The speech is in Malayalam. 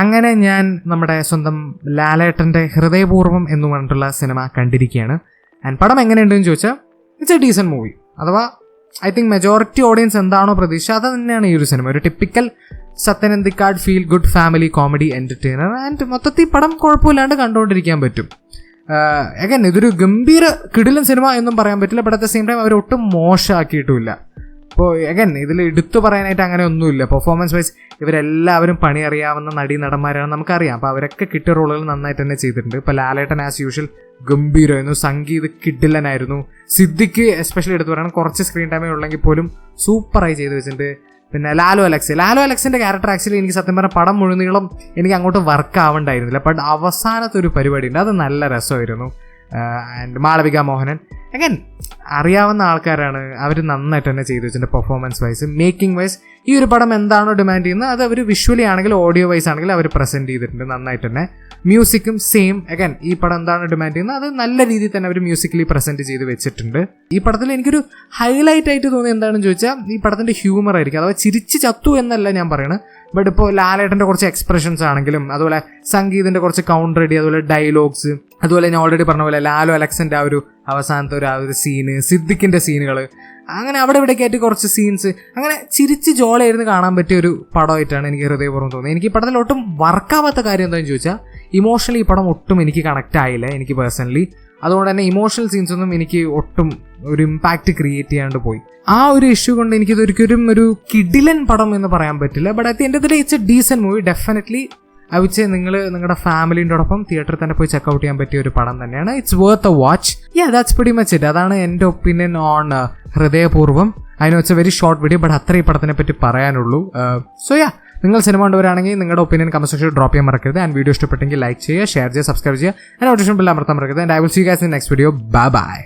അങ്ങനെ ഞാൻ നമ്മുടെ സ്വന്തം ലാലേട്ടൻ്റെ ഹൃദയപൂർവ്വം എന്ന് പറഞ്ഞിട്ടുള്ള സിനിമ കണ്ടിരിക്കുകയാണ്. ആൻഡ് പടം എങ്ങനെയുണ്ടെന്ന് ചോദിച്ചാൽ ഇറ്റ്സ് എ ഡീസൻറ്റ് മൂവി. അഥവാ ഐ തിങ്ക് മെജോറിറ്റി ഓഡിയൻസ് എന്താണോ പ്രതീക്ഷ അത് തന്നെയാണ് ഈ ഒരു സിനിമ. ഒരു typical Sathyan Anthikad feel good family comedy entertainer. And മൊത്തത്തിൽ പടം കുഴപ്പമില്ലാണ്ട് കണ്ടുകൊണ്ടിരിക്കാൻ പറ്റും. അഗൈൻ ഇതൊരു ഗംഭീര കിടിലൻ സിനിമ എന്നും പറയാൻ പറ്റില്ല. But at the same time അവർ ഒട്ടും മോശമാക്കിയിട്ടുമില്ല. അപ്പോൾ അഗൈൻ ഇതിൽ എടുത്തു പറയാനായിട്ട് അങ്ങനെ ഒന്നുമില്ല. പെർഫോമൻസ് വൈസ് ഇവരെല്ലാവരും പണി അറിയാവുന്ന നടന്മാരാണ് നമുക്കറിയാം. അപ്പോൾ അവരൊക്കെ കിട്ടിയ റോളുകൾ നന്നായിട്ട് തന്നെ ചെയ്തിട്ടുണ്ട്. ഇപ്പോൾ ലാലേട്ടൻ ആസ് യൂഷ്വൽ ഗംഭീരമായിരുന്നു. സംഗീത് കിടിലനായിരുന്നു. സിദ്ദിഖ് എസ്പെഷ്യലി എടുത്തു പറയണം, കുറച്ച് സ്ക്രീൻ ടൈമേ ഉള്ളെങ്കിൽ പോലും സൂപ്പറായി ചെയ്ത് വെച്ചിട്ടുണ്ട്. പിന്നെ ലാലു അലക്സിൻ്റെ ക്യാരക്ടർ ആക്ച്വലി എനിക്ക് സത്യം പറഞ്ഞാൽ പടം മുഴുനീളം എനിക്ക് അങ്ങോട്ട് വർക്ക് ആവണ്ടായിരുന്നില്ല. ബട്ട് അവസാനത്തെ ഒരു പരിപാടി ഉണ്ട്, അത് നല്ല രസമായിരുന്നു. ആൻഡ് മാളവിക മോഹനൻ അഗൈൻ അറിയാവുന്ന ആൾക്കാരാണ്, അവർ നന്നായിട്ട് തന്നെ ചെയ്തു വെച്ചിട്ടുണ്ട്. പെർഫോമൻസ് വൈസ്, മേക്കിംഗ് വൈസ് ഈ ഒരു പടം എന്താണോ ഡിമാൻഡ് ചെയ്യുന്നത് അത് അവർ വിഷ്വലി ആണെങ്കിലും ഓഡിയോ വൈസ് ആണെങ്കിലും അവർ പ്രസൻറ്റ് ചെയ്തിട്ടുണ്ട് നന്നായിട്ട് തന്നെ. മ്യൂസിക്കും സെയിം, അഗൈൻ ഈ പടം എന്താണ് ഡിമാൻഡ് ചെയ്യുന്നത് അത് നല്ല രീതിയിൽ തന്നെ അവർ മ്യൂസിക്കലി പ്രസൻറ്റ് ചെയ്ത് വെച്ചിട്ടുണ്ട്. ഈ പടത്തിൽ എനിക്കൊരു ഹൈലൈറ്റ് ആയിട്ട് തോന്നിയത് എന്താണെന്ന് ചോദിച്ചാൽ ഈ പടത്തിൻ്റെ ഹ്യൂമർ ആയിരിക്കും. അഥവാ ചിരിച്ച് ചത്തു എന്നല്ല ഞാൻ പറയുന്നത്. ബട്ട് ഇപ്പോൾ ലാലേട്ടൻ്റെ കുറച്ച് എക്സ്പ്രഷൻസ് ആണെങ്കിലും, അതുപോലെ സംഗീതിൻ്റെ കുറച്ച് കൗണ്ടർ അടി, അതുപോലെ ഡയലോഗ്സ്, അതുപോലെ ഞാൻ ഓൾറെഡി പറഞ്ഞ പോലെ ലാലു അലക്സിൻ്റെ ആ ഒരു അവസാനത്തെ ഒരു സീന്, സിദ്ദിഖിൻ്റെ സീനുകൾ, അങ്ങനെ അവിടെ ഇവിടേക്ക് ആയിട്ട് കുറച്ച് സീൻസ്, അങ്ങനെ ചിരിച്ച് ജോളിയായിരുന്നു കാണാൻ പറ്റിയ ഒരു പടമായിട്ടാണ് എനിക്ക് ഹൃദയപൂർവ്വം തോന്നിയത്. എനിക്ക് ഈ പടത്തിൽ ഒട്ടും വർക്കാവാത്ത കാര്യം എന്താണെന്ന് ചോദിച്ചാൽ ഇമോഷണലി ഈ പടം ഒട്ടും എനിക്ക് കണക്റ്റ് ആയില്ല എനിക്ക് പേഴ്സണലി. അതുകൊണ്ട് തന്നെ ഇമോഷണൽ സീൻസൊന്നും എനിക്ക് ഒട്ടും ഒരു ഇമ്പാക്റ്റ് ക്രിയേറ്റ് ചെയ്യാണ്ട് പോയി. ആ ഒരു ഇഷ്യൂ കൊണ്ട് എനിക്കിതൊരിക്കലും ഒരു കിടിലൻ പടം എന്ന് പറയാൻ പറ്റില്ല. But at the end of the day it's a decent movie. Definitely I would say നിങ്ങൾ നിങ്ങളുടെ ഫാമിലിൻ്റെയോടൊപ്പം തിയേറ്ററിൽ തന്നെ പോയി ചെക്കൗട്ട് ചെയ്യാൻ പറ്റിയ ഒരു പടം തന്നെയാണ്. It's worth A watch. That's pretty much it. അതാണ് എൻ്റെ ഒപ്പീനിയൻ ഓൺ ഹൃദയപൂർവ്വം. അതിന് വെച്ച വെരി ഷോർട്ട് വീഡിയോ, ബട്ട് അത്ര ഈ പടത്തിനെ പറ്റി പറയാനുള്ളൂ. സോ നിങ്ങൾ സിനിമ കണ്ടുവരാണെങ്കിൽ നിങ്ങളുടെ ഒപ്പീനിയൻ കമന്റ് സെക്ഷനിൽ ഡ്രോപ്പ് ചെയ്യാൻ മറക്കരുത്. ആൻഡ് വീഡിയോ ഇഷ്ടപ്പെട്ടെങ്കിൽ ലൈക്ക് ചെയ്യുക, ഷെയർ ചെയ്യുക, സബ്സ്ക്രൈബ് ചെയ്യുക, ആൻഡ് നോട്ടിഫിക്കേഷൻ ബെൽ അമർത്താൻ മറക്കരുത്. And I will see you guys in next video. Bye by.